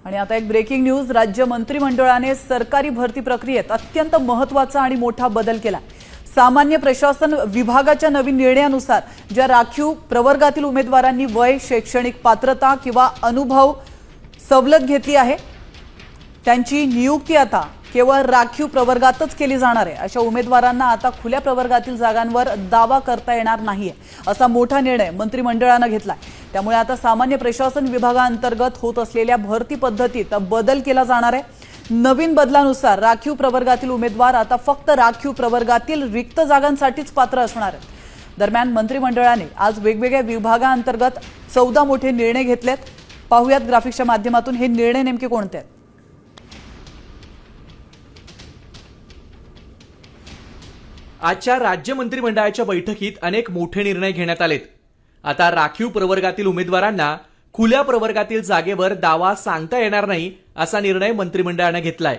आणि आता एक ब्रेकिंग न्यूज। राज्य मंत्रिमंडळाने सरकारी भरती प्रक्रियेत अत्यंत महत्त्वाचा आणि मोठा बदल केला। सामान्य प्रशासन विभागाच्या नवीन निर्णयानुसार ज्या राखीव प्रवर्गातील उमेदवारांनी वय, शैक्षणिक पात्रता किंवा अनुभव सवलत घेतली आहे त्यांची नियुक्ती आता केवळ राखीव प्रवर्गातच केली जाणार आहे। अशा उमेदवारांना आता खुल्या प्रवर्गातील जागांवर दावा करता येणार नाहीये असा मोठा निर्णय मंत्रिमंडळाने घेतला। त्यामुळे आता सामान्य प्रशासन विभागांतर्गत होत असलेल्या भरती पद्धतीत बदल केला जाणार आहे। नवीन बदलानुसार राखीव प्रवर्गातील उमेदवार आता फक्त राखीव प्रवर्गातील रिक्त जागांसाठीच पात्र असणार आहेत। दरम्यान मंत्रिमंडळाने आज वेगवेगळ्या विभागांतर्गत 14 मोठे निर्णय घेतलेत। पाहुयात ग्राफिक्सच्या माध्यमातून हे निर्णय नेमके कोणते आहेत। आजच्या राज्य मंत्रिमंडळाच्या बैठकीत अनेक मोठे निर्णय घेण्यात आलेत। आता राखीव प्रवर्गातील उमेदवारांना खुल्या प्रवर्गातील जागेवर दावा सांगता येणार नाही असा निर्णय मंत्रिमंडळाने घेतलाय।